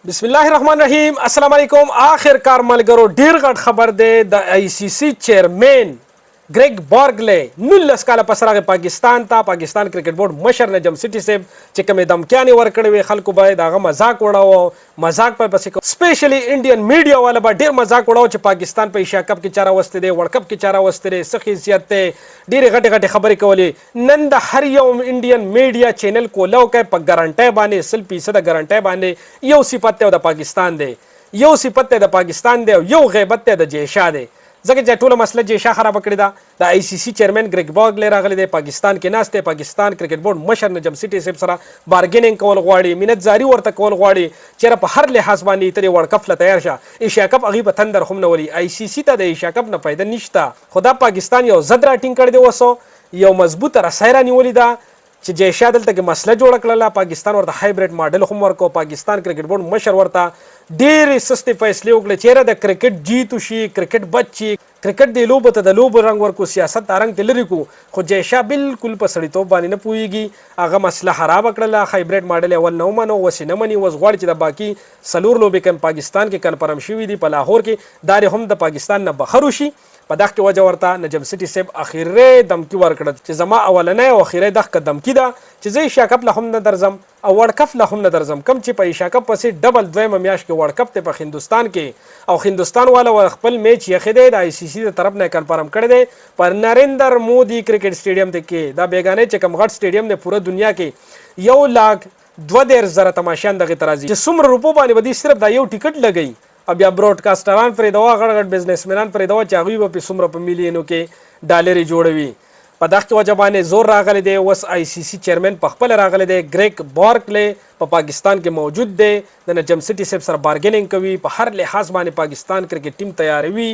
بسم الله الرحمن الرحیم. السلام علیکم. آخرکار ملګرو ډیر غټ خبر دی. د آی سی سی چیرمین ګریګ بارګلی 19 کاله پس راغی پاکستان ته. پاکستان کرکټ بورډ مشر نجم سټي صاحب چې کومې دمکیانې ورکړې وې خلکو باید هغه مذاق وړاوه. مذاق په پسې کو سپیشلی انډین میډیا والا به ډیر مذاق وړاوه چې پاکستان په ایشیا کپ کې چا راوستی دی، ورلډ کپ کې چا راوستی دی، څه حیثیت دی. ډېرې غټې غټې خبرې کولې. نن د هر یو انډین میډیا چینل کولاو کوي په ګارنټۍ باندې 100% ګارنټۍ باندې یو صفت دی د پاکستان دی، یو صفت دی د پاکستان دی او یو غیبت دی د جیشا دی. ځکه چې ټوله مسله جیشا خرابه کړې ده. د آی سی سی چیرمین ګریګ بارګلی راغلی دی، پاکستان کې ناست دی. پاکستان کرکټ بورډ مشر نجم سټي صاحب سره بارګیننګ کول غواړي، منتزاري ورته کول غواړي چېرې په هر لحاظ باندې ته دې ورلډ کپ له تیار شه. ایشیا کپ هغوی په تندر خو هم نه ولي. آی سی سی ته د ایشیا کپ نه فایده نشته. خو دا پاکستان یو ضد راټینګ کړی دی، اوسو یو مضبوطه رسۍ رانیولې ده چې جیشا دلته کې مسله جوړه کړله. پاکستان ورته هایبریډ ماډل هم ورکو. پاکستان کرکټ بورډ مشر ورته ډېرې سستې فیصلې وکړې چېرې د کرکټ جیت وشي، کرکټ بچ شي، کرکټ دې لوبو ته د لوبو رنګ ورکو، سیاست دا رنګ ته لرې کړو. خو جیشا بالکل په سړیتوب باندې نه پوهېږي. هغه مسله خرابه کړله. هایبریډ ماډل یې اول نه ومنو، اوس یې نه مني. اوس غواړي چې د باقي څلور لوبې کوم پاکستان کې کنفرم شوي دي په لاهور کې، دا هم د پاکستان نه بهر وشي. په دغه وجه ورته نجم سټي صاحب اخیری دمکي ورکړه چې زما اولنۍ او اخیری دغه دمکي ده چې زه ایشیا کپ له هم نه درځم او ورلډ کپ له هم نه درځم. کوم چې په ایشیا کپ پسې ډبل دویمه میاشت کې ورلډ کپ دی په هندوستان کې، او هندوستان والا خپل میچ یخې دی د آی سی سی د طرف نه کنفرم کړی دی پر نریندر مودي کرکټ سټیډیم دی کې. دا بیګانې چې کوم غټ سټیډیم دی پوره دنیا کې 1,32,000 تماشیان دغې ته راځي چې څومره روپو باندې به دوی صرف دا یو ټیکټ لګوي. او بیا براډکاسټران پرې دوا، غټ غټ بزنسمنان پرې دوا چې هغوی به پې څومره په میلیونو کې ډالرې جوړوي. په دغه وجه باندې زور راغلی دی. اوس آی سی سی چیرمین پخپله راغلی دی. ګریګ بارګلی په پاکستان کې موجود دی، د نجم سټي صاحب سره بارګیننګ کوي، په هر لحاظ باندې پاکستان کرکټ ټیم تیاروي.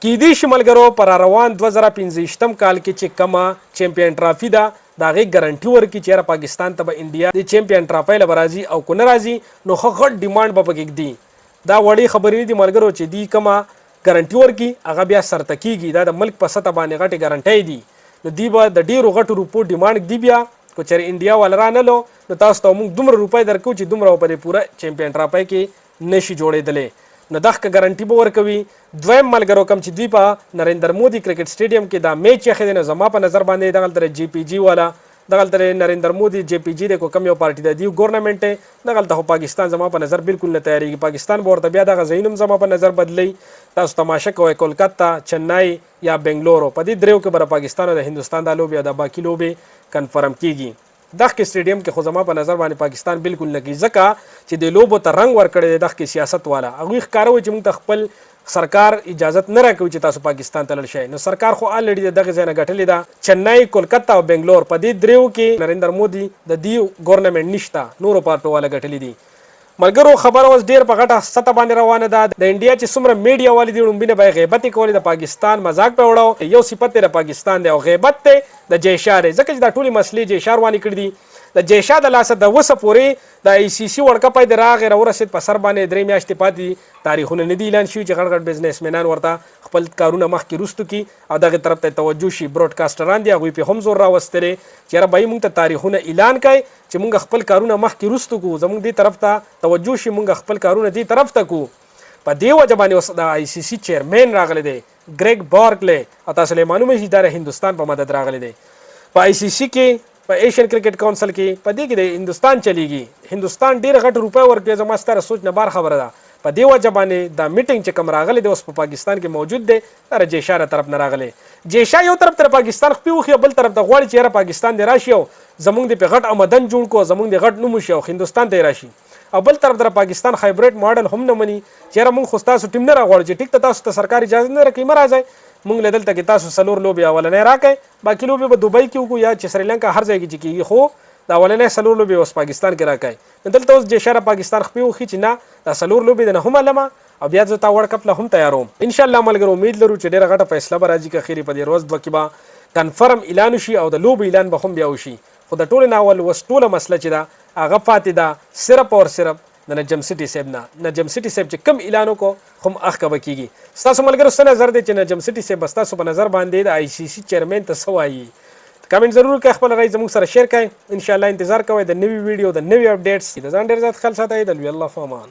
کیدای شي ملګرو پر روان 2015 کال کې چې کومه چیمپئن ټرافي ده د هغې ګارنټي ورکړي چېرې پاکستان ته به انډیا د چیمپئن ټرافۍ له به راځي او که نه راځي نو ښه غټ ډیمانډ به پکې ږدي. دا وړې خبرې نه دي ملګرو چې دوی کومه ګارنټي ورکړي هغه بیا سرته کېږي. دا د ملک په سطح باندې غټې ګارنټۍ دي. نو دوی به د ډېرو غټو روپو ډیمانډ ږدي. بیا که چېرې انډیا والا رانلو نو تاسو ته موږ دومره روپۍ درکوو چې دومره په دې پوره چیمپئن ټرافۍ کې نشي جوړېدلی. نو دغه ګارنټي به ورکوي. دویم ملګرو کوم چې دوی په نریندر مودي کرکټ سټیډیم کې دا میچ یخې دی نو زما په نظر باندې دغلته جی پی جي والا دغلته نریندر مودي جی پی جي دی کو کوم یو پارټي د دیو ګورنمنټ دی دغلته خو پاکستان زما په نظر بالکل نه تیارېږي. پاکستان به ورته بیا دغه ځایونه هم زما په نظر بدلی. تاسو تماشه کوئ کولکتا، چنای یا بنګلورو، په دې دریو کې به پاکستان او د هندوستان دا لوبې او د باقي لوبې کنفرم کېږي. دغه سټیډیم کې خو زما په نظر باندې پاکستان بالکل نه کېږي، ځکه چې د لوبو ته رنګ ورکړی دی دغه سیاست والا. هغوی ښکاره وایي چې موږ ته خپل سرکار اجازت نه راکوي چې تاسو پاکستان ته لاړ شئ. نو سرکار خو الریډي د دغه ځای نه ګټلې ده. چنای، کولکتا او بنګلور په دې دریو کې نریندر مودي د دې ګورنمنټ نشته، نورو پارټو والا ګټلې دي. ملګرو خبره اوس ډېر په غټه سطح باندې روانه ده. د انډیا چې څومره میډیا والي دي ړومبي نه به یې غیبت یې کولې، د پاکستان مذاق به وړو. یو صفت دی د پاکستان دی او غیبت دی د جیشا دی، ځکه چې دا ټولې مسلې جیشا روانې کړي دي. د جیشا د لاسه د اوسه پورې د آی سی سی ورلډ کپ د راغې راورسېد په سر باندې 3 میاشتې پاتې دي. تاریخونه نه دي اعلان شوي چې غټ غټ بزنسمنان ورته خپل کارونه مخکې وروستو کړي او دغې طرف ته توجه شي. براډکاسټران دي هغوی پې هم زور راوستلی چې یاره بهی موږ ته تاریخونه اعلان کړئ چې موږ خپل کارونه مخکې وروستو کړو، زموږ دې طرف ته توجه شي، موږ خپل کارونه دې طرف ته کړو. په دې وجه باندې اوس د آی سی سی چیرمین راغلی دی ګریګ بارګلی او تاسو له معلومه شي دا د هندوستان په مدد راغلی دی. په آی سی سی کې په ایشین کرکټ کونسل کې په دې کې د هندوستان چلیږي. هندوستان ډېره غټ روپۍ ورکوي. زما ستاره سوچ نه بار خبره ده. په دې وجه باندې دا میټینګ چې کوم راغلی دی اوس په پاکستان کې موجود دی دا د جیشا له طرف نه راغلی. جیشا یو طرف ته پاکستان خپې وخي، بل طرف ته غواړي چې یاره پاکستان دې راشي او زموږ دې پې غټ آمدن جوړ کړو، زموږ دې غټ نوم وشي او هندوستان ته یې راشي. او بل طرف ته پاکستان هایبریډ ماډل هم نه مني چې یاره موږ خو ستاسو ټیم نه راغواړو چې ټیک ته تاسو ته سرکار اجازه نه راکوي، مه راځئ، موږ له دلته کې تاسو 4 لوبې اولنۍ راکړئ، باقي لوبې به دوبۍ کې وکړو یا چې سریلنکا هر ځای کې چې کېږي، خو د اولنۍ 4 لوبې اوس پاکستان کې راکړئ. نو دلته اوس جیشا پاکستان خپې وخي چې نه دا 4 لوبې د نه هم علمه او بیا زه تا ورلډ کپ له هم تیاروم. انشاءالله ملګرو امید لرو چې ډېره غټه فیصله به راځي که خیرې په دې ورځ 2 کې به کنفرم اعلان وشي او د لوبو اعلان به هم بیا وشي. خو د ټولې نه اول اوس ټوله مسله چې ده هغه پاتې ده صرف او صرف د نجم سټي صاحب نه. نجم سټي صاحب چې کوم اعلان وکړو هم اخ به کېږي. ستاسو ملګرو څه نظر دی چې نجم سټي صاحب به ستاسو په نظر باندې د آی سی سی چیرمین ته څه وایي؟ کمنټ ضرور کړئ، خپل رای زموږ سره شیر کړئ. انشاءالله انتظار کوئ د نوي ویډیو د نوي اپډیټس. د ځان ډېر زیات خیال ساتئ. د لوی الله په امان.